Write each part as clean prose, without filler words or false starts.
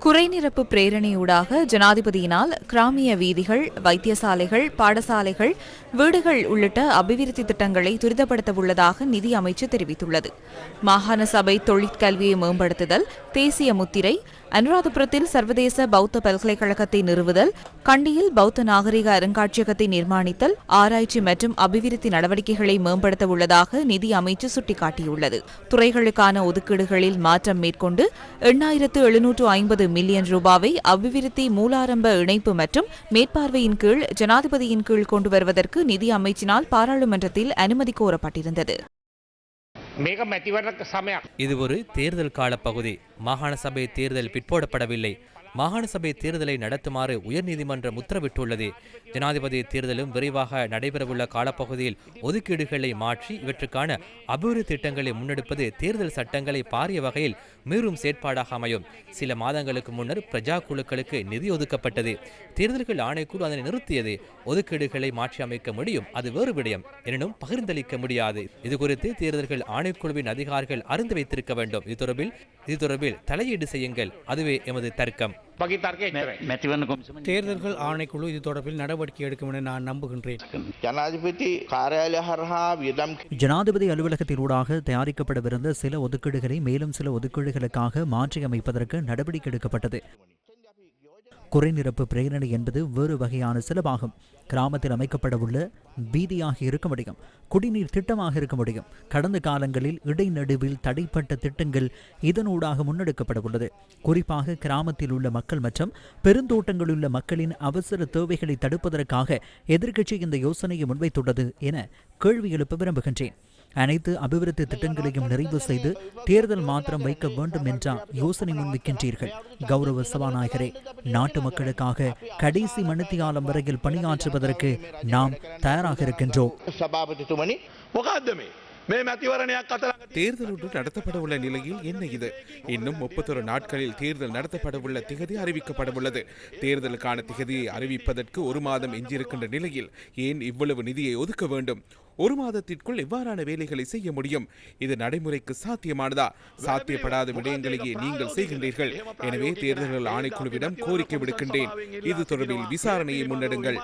குறைநிரப்பு பிரேரணையூடாக ஜனாதிபதியினால் கிராமிய வீதிகள், வைத்தியசாலைகள், பாடசாலைகள், வீடுகள் உள்ளிட்ட அபிவிருத்தி திட்டங்களை துரிதப்படுத்தவுள்ளதாக நிதி அமைச்சு தெரிவித்துள்ளது. மாகாண சபை தொழிற்கல்வியை மேம்படுத்துதல், தேசிய முத்திரை, அனுராதபுரத்தில் சர்வதேச பௌத்த பல்கலைக்கழகத்தை நிறுவுதல், கண்டியில் பௌத்த நாகரிக அருங்காட்சியகத்தை நிர்மாணித்தல், ஆராய்ச்சி மற்றும் அபிவிருத்தி நடவடிக்கைகளை மேம்படுத்த உள்ளதாக நிதி அமைச்சு சுட்டிக்காட்டியுள்ளது. துறைகளுக்கான ஒதுக்கீடுகளில் மாற்றம் மேற்கொண்டு 8,750 மில்லியன் ரூபாவை அபிவிருத்தி மூலாரம்ப இணைப்பு மற்றும் மேற்பார்வையின் கீழ் ஜனாதிபதியின் கீழ் கொண்டு வருவதற்கு நிதி அமைச்சினால் பாராளுமன்றத்தில் அனுமதி கோரப்பட்டிருந்தது. இது ஒரு தேர்தல் கால பகுதி. மாகாண சபை தேர்தல் பிற்போடப்படவில்லை. மாகாண சபை தேர்தலை நடத்துமாறு உயர்நீதிமன்றம் உத்தரவிட்டுள்ளது. ஜனாதிபதி தேர்தலும் விரைவாக நடைபெறவுள்ள காலப்பகுதியில் ஒதுக்கீடுகளை மாற்றி இவற்றுக்கான அபிவிருத்தி திட்டங்களை முன்னெடுப்பது தேர்தல் சட்டங்களை பாரிய வகையில் மீறும் செயற்பாடாக அமையும். சில மாதங்களுக்கு முன்னர் பிரஜா குழுக்களுக்கு நிதி ஒதுக்கப்பட்டது. தேர்தல்கள் ஆணைக்குழு அதனை நிறுத்தியது. ஒதுக்கீடுகளை மாற்றி அமைக்க முடியும், அது வேறு விடயம். எனினும் பகிர்ந்தளிக்க முடியாது. இதுகுறித்து தேர்தல்கள் ஆணைக்குழுவின் அதிகாரிகள் அறிந்து வைத்திருக்க வேண்டும். இது தொடர்பில் தலையீடு செய்யுங்கள், அதுவே எமது தர்க்கம். தேர்தல்கள் ஆணைக்குழு இது தொடர்பில் நடவடிக்கை எடுக்கும் என நான் நம்புகின்றேன். ஜனாதிபதி அலுவலகத்தினூடாக தயாரிக்கப்படவிருந்த சில ஒதுக்கீடுகளை மேலும் சில ஒதுக்கீடுகளுக்காக மாற்றி அமைப்பதற்கு நடவடிக்கை எடுக்கப்பட்டது. குறைநிரப்பு பிரேரணை என்பது வேறு வகையான செலவாகும். கிராமத்தில் அமைக்கப்படவுள்ள வீதியாக இருக்க முடியும், குடிநீர் திட்டமாக இருக்க முடியும். கடந்த காலங்களில் இடைநடுவில் தடைப்பட்ட திட்டங்கள் இதனூடாக முன்னெடுக்கப்படவுள்ளது. குறிப்பாக கிராமத்தில் உள்ள மக்கள் மற்றும் பெருந்தோட்டங்களில் உள்ள மக்களின் அவசர தேவைகளை தடுப்பதற்காக எதிர்க்கட்சி இந்த யோசனையை முன்வைத்துள்ளது என கேள்வி எழுப்ப விரும்புகின்றேன். அனைத்து அபிவிருத்தி திட்டங்களையும் நிறைவு செய்து தேர்தல் மாத்திரம் வைக்க வேண்டும் என்ற யோசனை முன்வைக்கின்றீர்கள். கௌரவ சபாநாயகரே, நாட்டு மக்களுக்காக கடைசி மணித்தியாலம் வரையில் பணியாற்றுவதற்கு நாம் தயாராக இருக்கின்றோம். தேர்தல் ஒன்று நடத்தப்பட உள்ள நிலையில் என்ன இது? இன்னும் 31 நாட்களில் தேர்தல் நடத்தப்பட உள்ள திகதி அறிவிக்கப்பட உள்ளது. தேர்தலுக்கான திகதியை அறிவிப்பதற்கு 1 மாதம் எஞ்சியிருக்கின்ற நிலையில் ஏன் இவ்வளவு நிதியை ஒதுக்க வேண்டும்? 1 மாதத்திற்குள் எவ்வாறான வேலைகளை செய்ய முடியும்? இது நடைமுறைக்கு சாத்தியமானதா? சாத்தியப்படாத விடயங்களையே நீங்கள் செய்கின்றீர்கள். எனவே தேர்தல்கள் ஆணைக்குழுவிடம் கோரிக்கை விடுக்கின்றேன், இது தொடர்பில் விசாரணையை முன்னெடுங்கள்.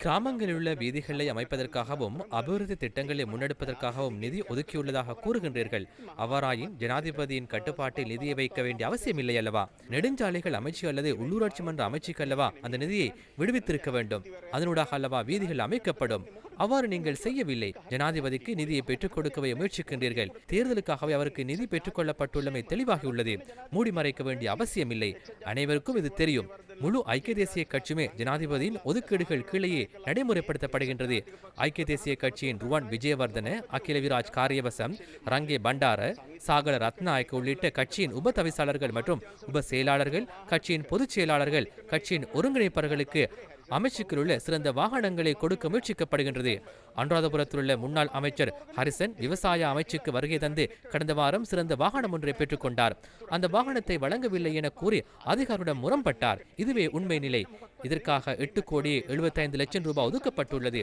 கிராமங்களில் உள்ள வீதிகளை அமைப்பதற்காகவும் அபிவிருத்தி திட்டங்களை முன்னெடுப்பதற்காகவும் நிதி ஒதுக்கியுள்ளதாக கூறுகின்றீர்கள். அவ்வாறாயின் ஜனாதிபதியின் கட்டுப்பாட்டில் நிதியை வைக்க வேண்டிய அவசியம் இல்லை அல்லவா? நெடுஞ்சாலைகள் அமைச்சு அல்லது உள்ளூராட்சி மன்ற அமைச்சுக்கு அல்லவா அந்த நிதியை விடுவித்திருக்க வேண்டும். அதனூடாக அல்லவா வீதிகள் அமைக்கப்படும். அவ்வாறு நீங்கள் செய்யவில்லை. ஜனாதிபதிக்கு நிதியை பெற்றுக் கொடுக்கவே முயற்சிக்கின்றீர்கள். தேர்தலுக்காகவே அவருக்கு நிதி பெற்றுக் கொள்ளப்பட்டுள்ளமை தெளிவாகியுள்ளது. மூடி மறைக்க வேண்டிய அவசியமில்லை. அனைவருக்கும் இது தெரியும். முழு ஐக்கிய தேசிய கட்சியுமே ஜனாதிபதியின் ஒதுக்கீடுகள் கீழேயே நடைமுறைப்படுத்தப்படுகின்றது. ஐக்கிய தேசிய கட்சியின் ருவான் விஜயவர்தன, அகில விராஜ் காரியவசம், ரங்கே பண்டார, சாகல ரத்நாயக்க உள்ளிட்ட கட்சியின் உப தவிசாளர்கள் மற்றும் உப செயலாளர்கள், கட்சியின் பொதுச் செயலாளர்கள், கட்சியின் ஒருங்கிணைப்பாளர்களுக்கு அமைச்சுக்கள் உள்ள சிறந்த வாகனங்களை கொடுக்க முயற்சிக்கப்படுகின்றது. அனுராதபுரத்தில் உள்ள முன்னாள் அமைச்சர் ஹரிசன் விவசாய அமைச்சுக்கு வருகை தந்து கடந்த வாரம் சிறந்த வாகனம் ஒன்றை பெற்றுக் கொண்டார். அந்த வாகனத்தை வழங்கவில்லை என கூறி அதிகாரிடம் முரண்பட்டார். இதுவே உண்மை நிலை. இதற்காக 8,75,00,000 ரூபாய் ஒதுக்கப்பட்டுள்ளது.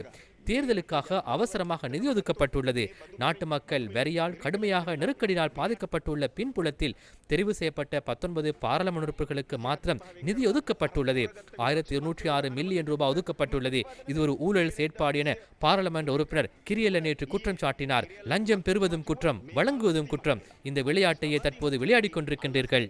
தேர்தலுக்காக அவசரமாக நிதி ஒதுக்கப்பட்டுள்ளது. நாட்டு மக்கள் வரியால் கடுமையாக நெருக்கடியால் பாதிக்கப்பட்டுள்ள பின்புலத்தில் தெரிவு செய்யப்பட்ட 19 பாராளுமன்ற உறுப்பினர்களுக்கு மாத்திரம் நிதி ஒதுக்கப்பட்டுள்ளது. 1,206 மில்லியன் ரூபாய் ஒதுக்கப்பட்டுள்ளது. இது ஒரு ஊழல் செயற்பாடு என பாராளுமன்ற உறுப்பினர் கிரியல்ல நேற்று குற்றம் சாட்டினார். லஞ்சம் பெறுவதும் குற்றம், வழங்குவதும் குற்றம். இந்த விளையாட்டையே தற்போது விளையாடிக் கொண்டிருக்கின்றீர்கள்.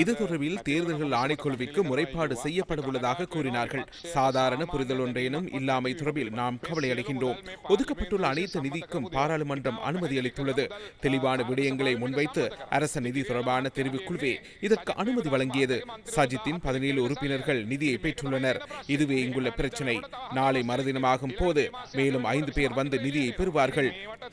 இது தொடர்பில் தேர்தல்கள் ஆணைக்குழுவிற்கு முறைப்பாடு செய்யப்பட உள்ளதாக கூறினார்கள். சாதாரண புரிதல் ஒன்றையும் இல்லாமை தொடர்பில் நாம் கவலை அடைகின்றோம். ஒதுக்கப்பட்டுள்ள அனைத்து நிதிக்கும் பாராளுமன்றம் அனுமதி அளித்துள்ளது. தெளிவான விடயங்களை முன்வைத்து அரச நிதி தொடர்பான தெரிவுக்குழுவே இதற்கு அனுமதி வழங்கியது. சஜித்தின் 17 உறுப்பினர்கள் நிதியை பெற்றுள்ளனர். இதுவே இங்குள்ள பிரச்சனை. நாளை மறுதினமாகும் போது மேலும் 5 பேர் வந்து நிதியை பெறுவார்கள்.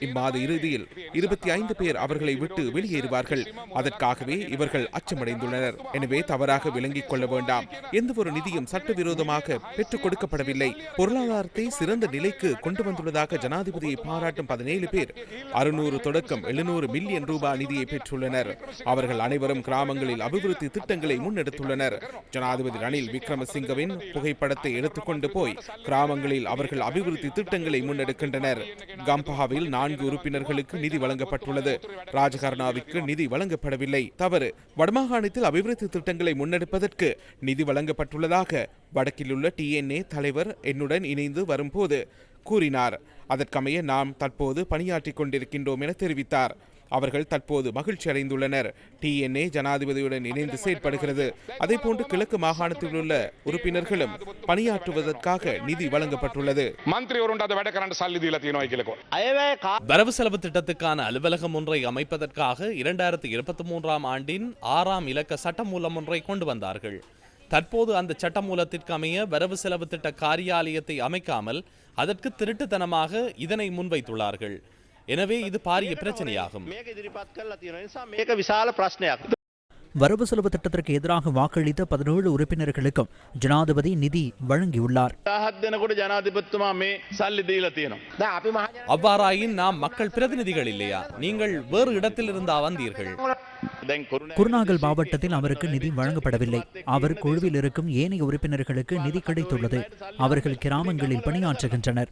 இம்மாத இறுதியில் 25 பேர் அவர்களை விட்டு வெளியேறுவார்கள். அதற்காகவே இவர்கள் அச்சமடைந்துள்ளனர். எனவே தவறாக விளங்கிக் கொள்ள வேண்டாம். எந்தவொரு நிதியும் சட்டவிரோதமாக பெற்றுக் கொடுக்கப்படவில்லை. பொருளாதாரத்தை சிறந்த நிலைக்கு கொண்டு வந்துள்ளதாக ஜனாதிபதியை பாராட்டும் 17 பேர் 600 தொடக்கம் 700 மில்லியன் ரூபாய் நிதியை பெற்றுள்ளனர். அவர்கள் அனைவரும் கிராமங்களில் அபிவிருத்தி திட்டங்களை முன்னெடுத்துள்ளனர். ஜனாதிபதி ரணில் விக்ரமசிங்கவின் புகைப்படத்தை எடுத்துக்கொண்டு போய் கிராமங்களில் அவர்கள் அபிவிருத்தி திட்டங்களை முன்னெடுக்கின்றனர். கம்பஹாவில் 4 உறுப்பினர்களுக்கு நிதி வழங்கப்பட்டுள்ளது. ராஜகர்ணாவிற்கு நிதி வழங்கப்படவில்லை. தவறு. வடமாகாணத்தில் அபிவிருத்தி திட்டங்களை முன்னெடுப்பதற்கு நிதி வழங்கப்பட்டுள்ளதாக வடக்கிலுள்ள TNA தலைவர் என்னுடன் இணைந்து வரும்போது கூறினார். அதற்கமைய நாம் தற்போது பணியாற்றிக் கொண்டிருக்கின்றோம் என தெரிவித்தார். அவர்கள் தற்போது மகிழ்ச்சி அடைந்துள்ளனர். TNA ஜனாதிபதியுடன் இணைந்து செயற்படுகிறது. அதேபோன்று கிழக்கு மாகாணத்தில் உள்ள உறுப்பினர்களும் பணியாற்றுவதற்காக நிதி வழங்கப்பட்டுள்ளது. வரவு செலவு திட்டத்துக்கான அலுவலகம் ஒன்றை அமைப்பதற்காக 2023ஆம் ஆண்டின் 6ஆம் இலக்க சட்டமூலம் ஒன்றை கொண்டு வந்தார்கள். தற்போது அந்த சட்டமூலத்திற்கு அமைய வரவு செலவு திட்ட காரியாலயத்தை அமைக்காமல் அதற்கு திருட்டுத்தனமாக இதனை முன்வைத்துள்ளார்கள். எனவே இது பாரிய பிரச்சனையாகும். வரவு செலவு திட்டத்திற்கு எதிராக வாக்களித்த 17 உறுப்பினர்களுக்கும் ஜனாதிபதி நிதி வழங்கியுள்ளார். அவ்வாறாயின் நாம் மக்கள் பிரதிநிதிகள் இல்லையா? நீங்கள் வேறு இடத்தில் இருந்தா வந்தீர்கள். குருநாகல் மாவட்டத்தில் அவருக்கு நிதி வழங்கப்படவில்லை. அவர் குழுவில் இருக்கும் ஏனைய உறுப்பினர்களுக்கு நிதி கிடைத்துள்ளது. அவர்கள் கிராமங்களில் பணியாற்றுகின்றனர்.